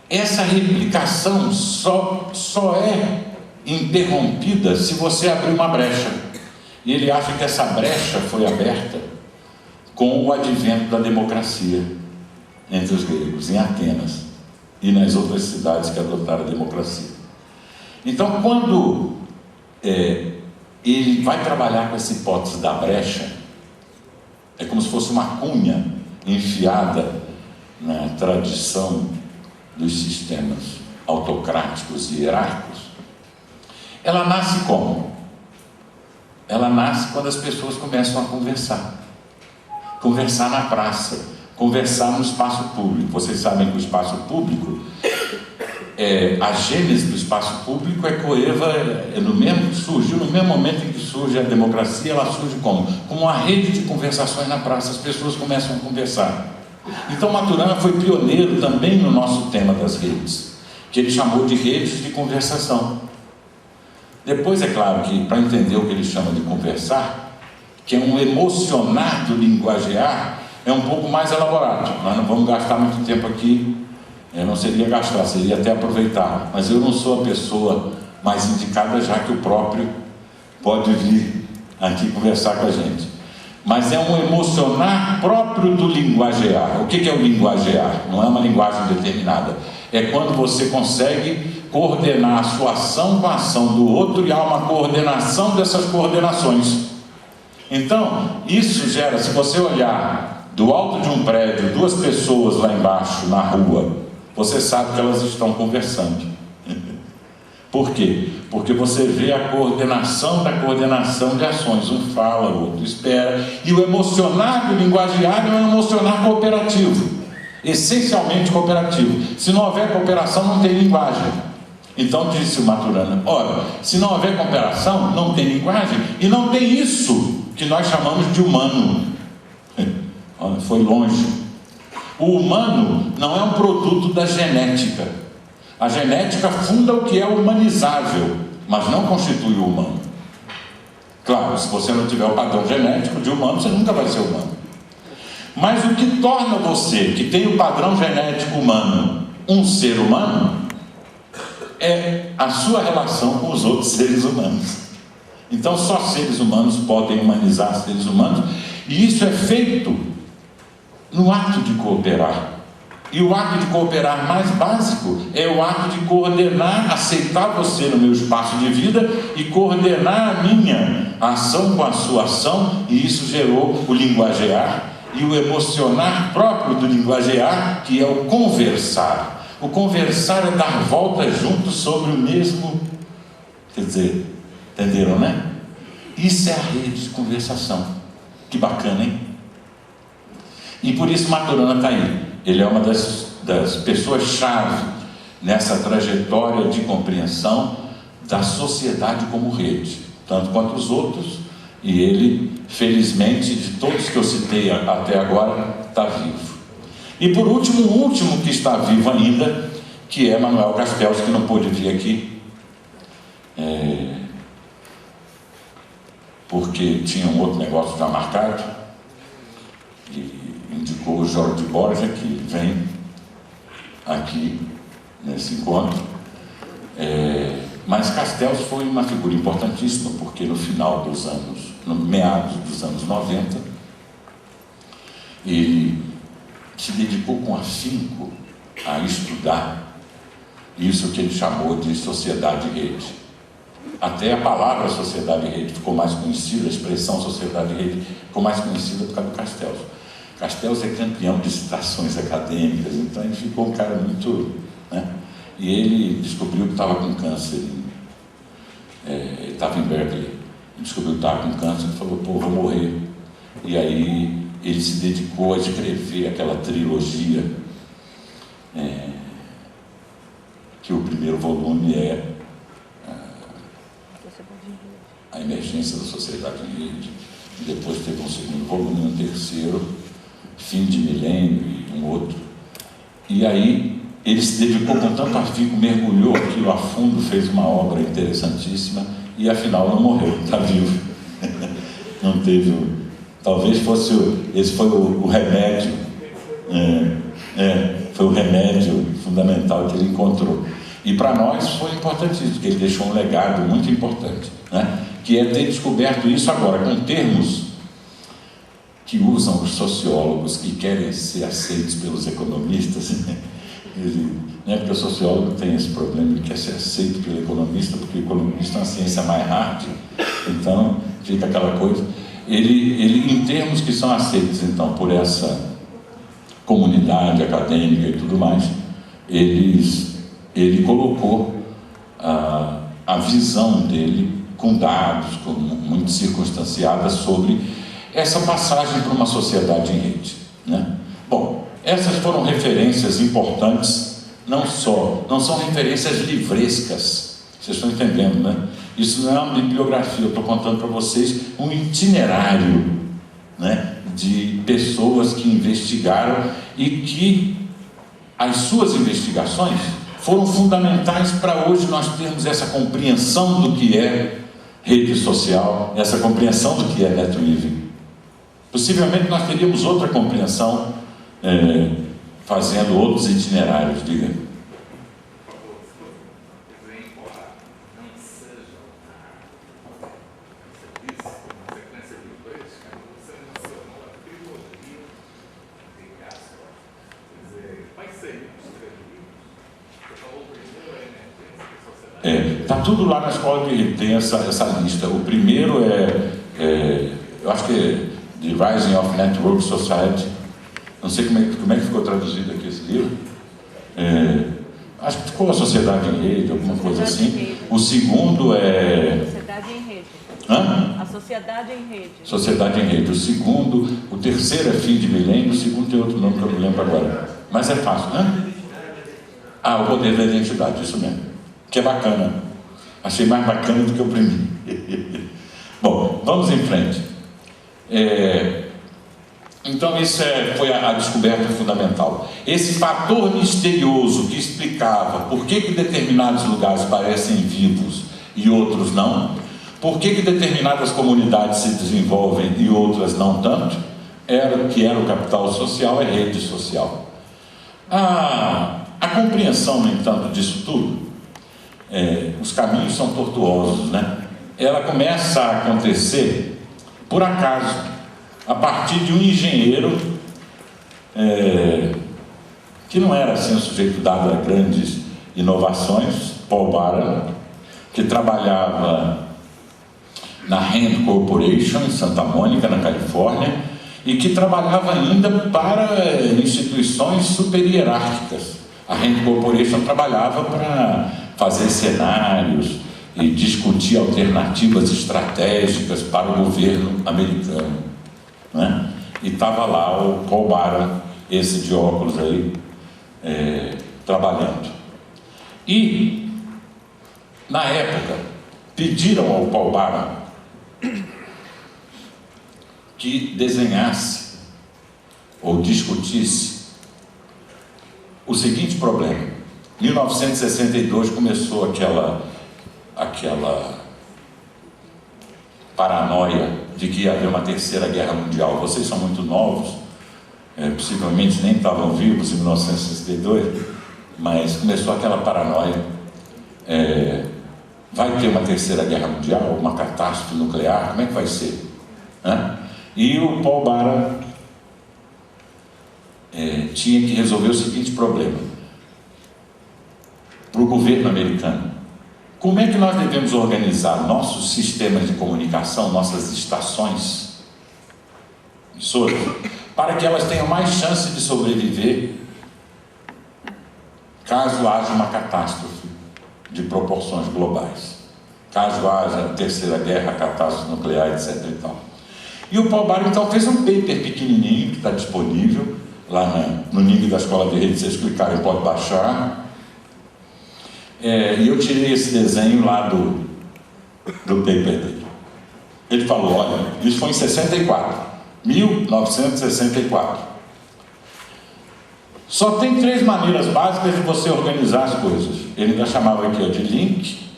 essa replicação só é interrompida se você abrir uma brecha. E ele acha que essa brecha foi aberta com o advento da democracia entre os gregos, em Atenas e nas outras cidades que adotaram a democracia. Então, quando ele vai trabalhar com essa hipótese da brecha, é como se fosse uma cunha enfiada na tradição dos sistemas autocráticos e hierárquicos. Ela nasce como? Ela nasce quando as pessoas começam a conversar na praça, conversar no espaço público. Vocês sabem que o espaço público, a gênese do espaço público é coeva, surgiu no mesmo momento em que surge a democracia. Ela surge como uma rede de conversações na praça. As pessoas começam a conversar. Então Maturana foi pioneiro também no nosso tema das redes, que ele chamou de redes de conversação. Depois, é claro que, para entender o que ele chama de conversar, que é um emocionar do linguagear, é um pouco mais elaborado. Nós não vamos gastar muito tempo aqui. Não seria gastar, seria até aproveitar. Mas eu não sou a pessoa mais indicada, já que o próprio pode vir aqui conversar com a gente. Mas é um emocionar próprio do linguagear. O que é o linguagear? Não é uma linguagem determinada. É quando você consegue coordenar a sua ação com a ação do outro e há uma coordenação dessas coordenações. Então, isso gera, se você olhar do alto de um prédio, duas pessoas lá embaixo, na rua, você sabe que elas estão conversando. Por quê? Porque você vê a coordenação da coordenação de ações. Um fala, o outro espera. E o emocionar do linguagear é um emocionar cooperativo. Essencialmente cooperativo. Se não houver cooperação, não tem linguagem. Então disse o Maturana, ora, se não houver cooperação, não tem linguagem. E não tem isso que nós chamamos de humano. Foi longe. O humano não é um produto da genética. A genética funda o que é humanizável, mas não constitui o humano. Claro, se você não tiver o padrão genético de humano, você nunca vai ser humano. Mas o que torna você, que tem o padrão genético humano, um ser humano, é a sua relação com os outros seres humanos. Então só seres humanos podem humanizar seres humanos, e isso é feito no ato de cooperar. E o ato de cooperar mais básico é o ato de coordenar, aceitar você no meu espaço de vida e coordenar a minha ação com a sua ação, e isso gerou o linguagear e o emocionar próprio do linguagear, que é o conversar. O conversar é dar voltas juntos sobre o mesmo, quer dizer, entenderam, né? Isso é a rede de conversação. Que bacana, hein? E por isso Maturana está aí. Ele é uma das pessoas-chave nessa trajetória de compreensão da sociedade como rede, tanto quanto os outros, e ele, felizmente, de todos que eu citei até agora, está vivo. E por último, o último que está vivo ainda, que é Manuel Castells, que não pôde vir aqui, porque tinha um outro negócio já marcado, e indicou o Jorge Borja, que vem aqui nesse encontro. Mas Castells foi uma figura importantíssima, porque no final dos anos, no meados dos anos 90, ele se dedicou com afinco a estudar isso que ele chamou de sociedade-rede. Até a palavra sociedade-rede ficou mais conhecida, a expressão sociedade-rede ficou mais conhecida por causa do Castells. Castells é campeão de citações acadêmicas, então ele ficou um cara muito, né? E ele descobriu que estava com câncer. Ele estava em Berkeley, ele descobriu que estava com câncer e falou, pô, vou morrer. E aí ele se dedicou a escrever aquela trilogia, que o primeiro volume é A Emergência da Sociedade em Rede, e depois teve um segundo volume, um terceiro, Fim de Milênio e um outro. E aí ele se dedicou com tanto afinco, mergulhou aquilo a fundo, fez uma obra interessantíssima e afinal não morreu, está vivo. Não teve, talvez fosse, esse foi o remédio, foi o remédio fundamental fundamental que ele encontrou. E para nós foi importantíssimo, porque ele deixou um legado muito importante, né? Que é ter descoberto isso agora, com termos que usam os sociólogos, que querem ser aceitos pelos economistas. Porque o sociólogo tem esse problema, ele quer ser aceito pelo economista, porque o economista é uma ciência mais hard, então fica aquela coisa. Ele em termos que são aceitos, então, por essa comunidade acadêmica e tudo mais, ele colocou a visão dele com dados, muito circunstanciadas, sobre essa passagem para uma sociedade em rede, né? Bom, essas foram referências importantes, não são referências livrescas, vocês estão entendendo, né? Isso não é uma bibliografia, eu estou contando para vocês um itinerário, né, de pessoas que investigaram e que as suas investigações foram fundamentais para hoje nós termos essa compreensão do que é rede social, essa compreensão do que é netweaving. Possivelmente nós teríamos outra compreensão fazendo outros itinerários, diga. Está tudo lá na escola de rede, tem essa lista. O primeiro eu acho que é The Rising of Network Society. Não sei como é que ficou traduzido aqui esse livro. Acho que ficou a Sociedade em Rede, alguma coisa assim. O segundo é... Sociedade em Rede. Hã? A Sociedade em Rede. Sociedade em Rede. O terceiro é Fim de Milênio, o segundo tem outro nome que eu não lembro agora. Mas é fácil, né? O Poder da Identidade, isso mesmo. Que é bacana. Achei mais bacana do que o primeiro. Bom, vamos em frente. Então, isso foi a descoberta fundamental. Esse fator misterioso que explicava por que determinados lugares parecem vivos e outros não, por que determinadas comunidades se desenvolvem e outras não tanto, era o capital social, rede social. A compreensão, no entanto, disso tudo, os caminhos são tortuosos, né? Ela começa a acontecer por acaso, a partir de um engenheiro que não era assim um sujeito dado a grandes inovações, Paul Baran, que trabalhava na Rand Corporation em Santa Mônica, na Califórnia, e que trabalhava ainda para instituições super-hierárquicas. A Rand Corporation trabalhava para fazer cenários e discutir alternativas estratégicas para o governo americano, né? E estava lá o Paul Baran, esse de óculos aí, trabalhando. E, na época, pediram ao Paul Baran que desenhasse ou discutisse o seguinte problema. Em 1962 começou aquela paranoia de que ia haver uma terceira guerra mundial. Vocês são muito novos, possivelmente nem estavam vivos em 1962, mas começou aquela paranoia. Vai ter uma terceira guerra mundial, uma catástrofe nuclear, como é que vai ser? E o Paul Baran tinha que resolver o seguinte problema para o governo americano: como é que nós devemos organizar nossos sistemas de comunicação, nossas estações emissoras, para que elas tenham mais chance de sobreviver caso haja uma catástrofe de proporções globais, caso haja terceira guerra, catástrofe nuclear, etc. e tal. E o Paul Baran então fez um paper pequenininho que está disponível lá no link da Escola de Rede. Se vocês clicarem, pode baixar. E eu tirei esse desenho lá do paper dele. Ele falou: olha, isso foi em 1964. Só tem 3 maneiras básicas de você organizar as coisas. Ele ainda chamava aqui de link.